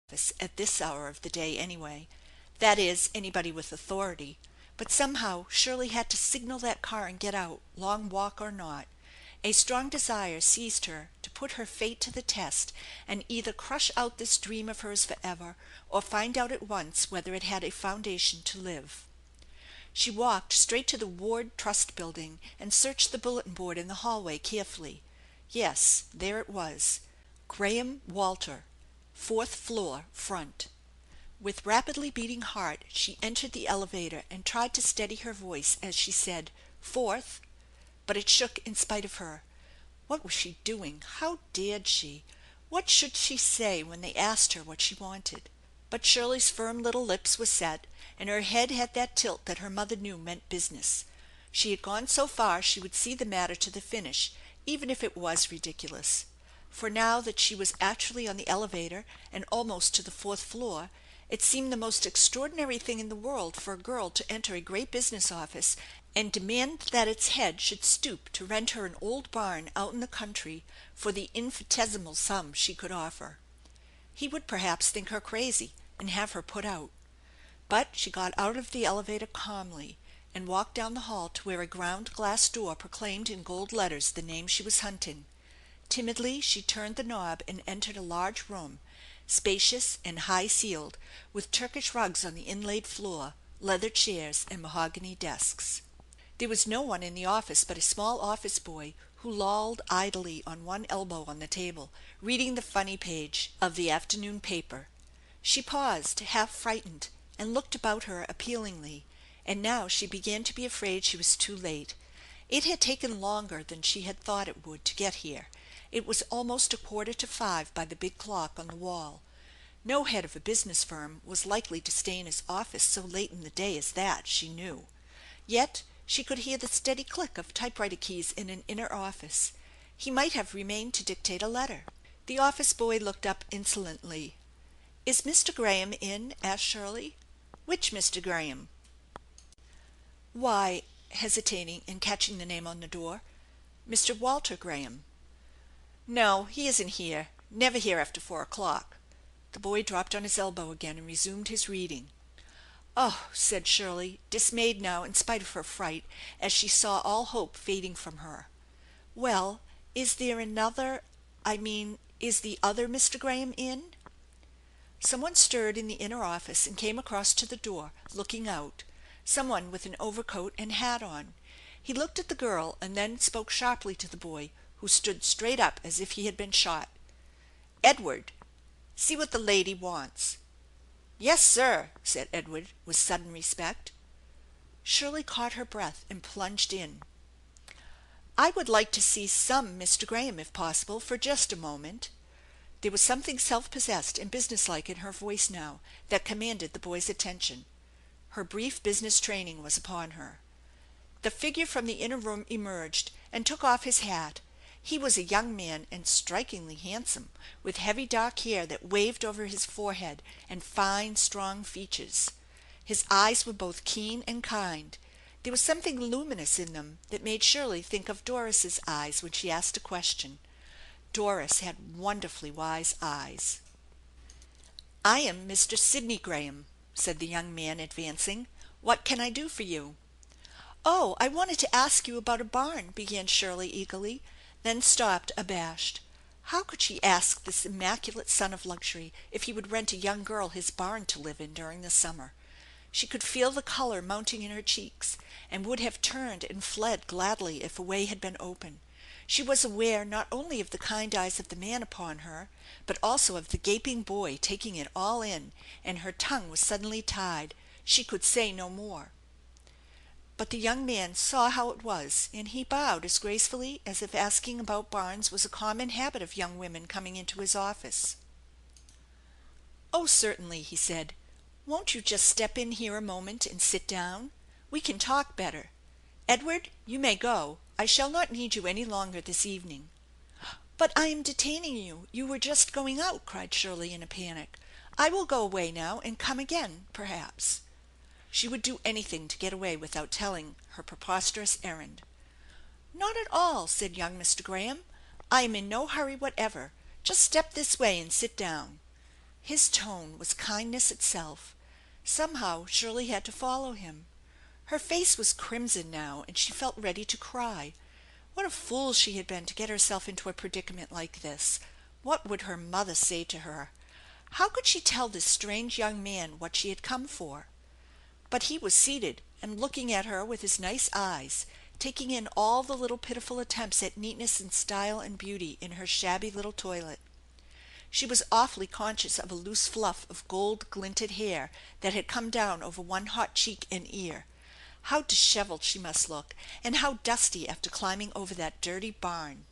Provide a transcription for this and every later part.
office at this hour of the day anyway. That is, anybody with authority. But somehow Shirley had to signal that car and get out, long walk or not. A strong desire seized her to put her fate to the test and either crush out this dream of hers forever or find out at once whether it had a foundation to live. She walked straight to the Ward Trust Building and searched the bulletin board in the hallway carefully. Yes, there it was. Graham Walter, fourth floor, front. With rapidly beating heart she entered the elevator and tried to steady her voice as she said, "Fourth," but it shook in spite of her. What was she doing? How dared she? What should she say when they asked her what she wanted? But Shirley's firm little lips were set, and her head had that tilt that her mother knew meant business. She had gone so far she would see the matter to the finish, even if it was ridiculous. For now that she was actually on the elevator and almost to the fourth floor, it seemed the most extraordinary thing in the world for a girl to enter a great business office and demand that its head should stoop to rent her an old barn out in the country for the infinitesimal sum she could offer. He would perhaps think her crazy and have her put out. But she got out of the elevator calmly and walked down the hall to where a ground glass door proclaimed in gold letters the name she was hunting. Timidly she turned the knob and entered a large room, spacious and high-ceiled, with Turkish rugs on the inlaid floor, leather chairs, and mahogany desks. There was no one in the office but a small office boy who lolled idly on one elbow on the table, reading the funny page of the afternoon paper. She paused, half frightened, and looked about her appealingly, and now she began to be afraid she was too late. It had taken longer than she had thought it would to get here. It was almost 5:15 by the big clock on the wall. No head of a business firm was likely to stay in his office so late in the day as that, she knew. Yet she could hear the steady click of typewriter keys in an inner office. He might have remained to dictate a letter. The office boy looked up insolently. " Is Mr. Graham in ?" asked Shirley. " Which Mr. Graham ?"" Why," hesitating and catching the name on the door, " Mr. Walter Graham." " No, he isn't here. Never here after 4 o'clock." The boy dropped on his elbow again and resumed his reading. "Oh!" said Shirley, dismayed now in spite of her fright, as she saw all hope fading from her. " Well, is there another is the other Mr. Graham in?" Some one stirred in the inner office and came across to the door, looking out. Some one with an overcoat and hat on. He looked at the girl and then spoke sharply to the boy, who stood straight up as if he had been shot. " Edward, see what the lady wants." " Yes, sir," said Edward with sudden respect. Shirley caught her breath and plunged in. " I would like to see some Mr. Graham, if possible, for just a moment." There was something self possessed and businesslike in her voice now that commanded the boy's attention. Her brief business training was upon her. The figure from the inner room emerged and took off his hat. He was a young man and strikingly handsome, with heavy dark hair that waved over his forehead and fine, strong features. His eyes were both keen and kind. There was something luminous in them that made Shirley think of Doris's eyes when she asked a question. Doris had wonderfully wise eyes. " I am Mr. Sidney Graham," said the young man, advancing. " What can I do for you?" " Oh, I wanted to ask you about a barn," began Shirley eagerly, then stopped abashed. How could she ask this immaculate son of luxury if he would rent a young girl his barn to live in during the summer? She could feel the color mounting in her cheeks, and would have turned and fled gladly if a way had been open. She was aware not only of the kind eyes of the man upon her, but also of the gaping boy taking it all in, and her tongue was suddenly tied. She could say no more. But the young man saw how it was, and he bowed as gracefully as if asking about barns was a common habit of young women coming into his office. " Oh, certainly," he said. " Won't you just step in here a moment and sit down? We can talk better. Edward, you may go. I shall not need you any longer this evening." " But I am detaining you. You were just going out," cried Shirley in a panic. " I will go away now and come again, perhaps." She would do anything to get away without telling her preposterous errand. " Not at all," said young Mr. Graham. " I am in no hurry whatever. Just step this way and sit down." His tone was kindness itself. Somehow Shirley had to follow him. Her face was crimson now, and she felt ready to cry. What a fool she had been to get herself into a predicament like this! What would her mother say to her? How could she tell this strange young man what she had come for? But he was seated and looking at her with his nice eyes, taking in all the little pitiful attempts at neatness and style and beauty in her shabby little toilet. She was awfully conscious of a loose fluff of gold glinted hair that had come down over one hot cheek and ear. How disheveled she must look, and how dusty after climbing over that dirty barn!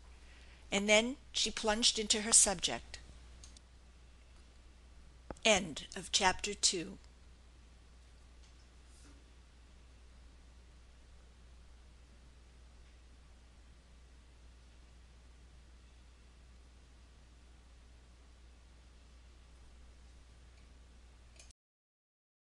And then she plunged into her subject. Chapter 3